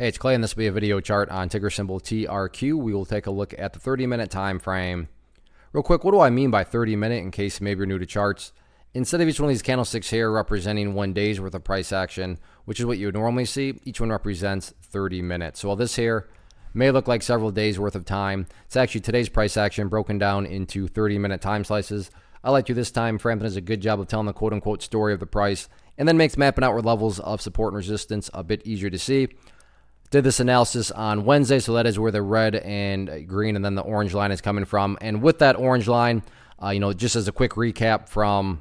Hey, it's Clay, and this will be a video chart on ticker symbol TRQ. We will take a look at the 30-minute time frame. Real quick, what do I mean by 30-minute in case maybe you're new to charts? Instead of each one of these candlesticks here representing 1 day's worth of price action, which is what you would normally see, each one represents 30 minutes. So while this here may look like several days worth of time, it's actually today's price action broken down into 30-minute time slices. I like to this time frame that does a good job of telling the quote-unquote story of the price and then makes mapping outward levels of support and resistance a bit easier to see. Did this analysis on Wednesday, so that is where the red and green and then the orange line is coming from. And with that orange line, just as a quick recap from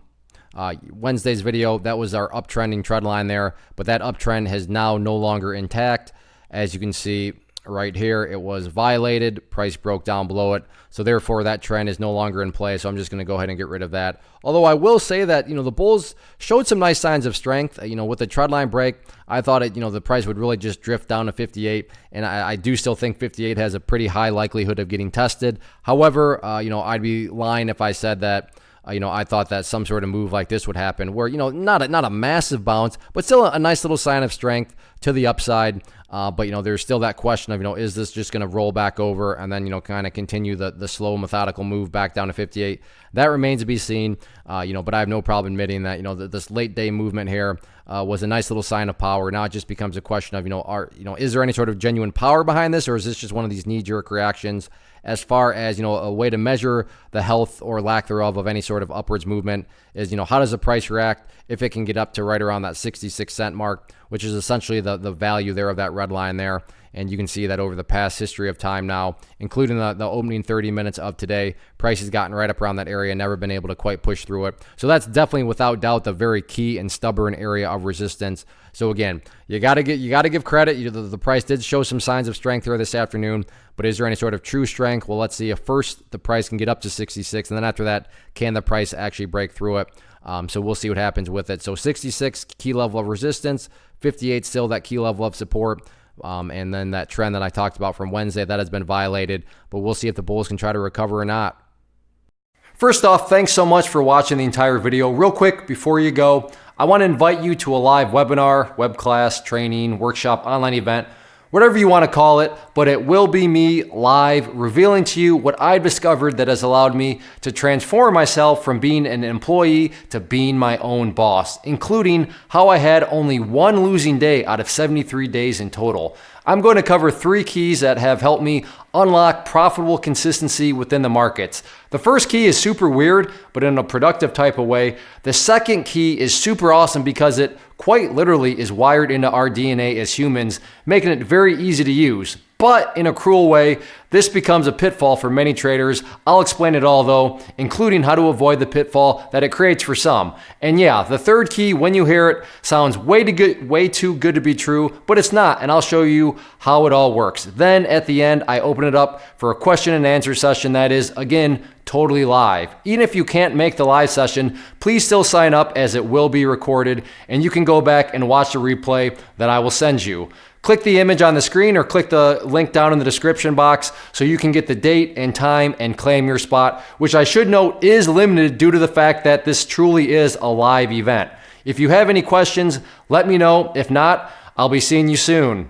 Wednesday's video, that was our uptrending trend line there, but that uptrend has now no longer intact. As you can see right here, it was violated, price broke down below it, so therefore that trend is no longer in play. So I'm just going to go ahead and get rid of that. Although I will say that the bulls showed some nice signs of strength. With the trend line break, I thought the price would really just drift down to 58, and I do still think 58 has a pretty high likelihood of getting tested. However, I'd be lying if I said that I thought that some sort of move like this would happen where, not a massive bounce, but still a nice little sign of strength to the upside. But there's still that question of, is this just going to roll back over and then, kind of continue the slow methodical move back down to 58? That remains to be seen. But I have no problem admitting that, this late day movement here was a nice little sign of power. Now it just becomes a question of, is there any sort of genuine power behind this, or is this just one of these knee-jerk reactions? As far as, a way to measure the health or lack thereof of any sort of upwards movement is, how does the price react if it can get up to right around that 66-cent mark, which is essentially the value there of that red line there. And you can see that over the past history of time now, including the opening 30 minutes of today, price has gotten right up around that area, never been able to quite push through it. So that's definitely without doubt the very key and stubborn area of resistance. So again, you got to give credit. The price did show some signs of strength here this afternoon, but is there any sort of true strength? Well, let's see if first the price can get up to 66, and then after that, can the price actually break through it? So we'll see what happens with it. So 66 key level of resistance, 58 still that key level of support. And then that trend that I talked about from Wednesday, that has been violated, but we'll see if the bulls can try to recover or not. First off, thanks so much for watching the entire video. Real quick, before you go, I want to invite you to a live webinar, web class, training, workshop, online event, whatever you want to call it, but it will be me live revealing to you what I've discovered that has allowed me to transform myself from being an employee to being my own boss, including how I had only one losing day out of 73 days in total. I'm going to cover 3 keys that have helped me unlock profitable consistency within the markets. The first key is super weird, but in a productive type of way. The second key is super awesome because it quite literally is wired into our DNA as humans, making it very easy to use. But in a cruel way, this becomes a pitfall for many traders. I'll explain it all though, including how to avoid the pitfall that it creates for some. And yeah, the third key, when you hear it, sounds way too good to be true, but it's not, and I'll show you how it all works. Then at the end, I open it up for a question and answer session that is, again, totally live. Even if you can't make the live session, please still sign up as it will be recorded, and you can go back and watch the replay that I will send you. Click the image on the screen or click the link down in the description box so you can get the date and time and claim your spot, which I should note is limited due to the fact that this truly is a live event. If you have any questions, let me know. If not, I'll be seeing you soon.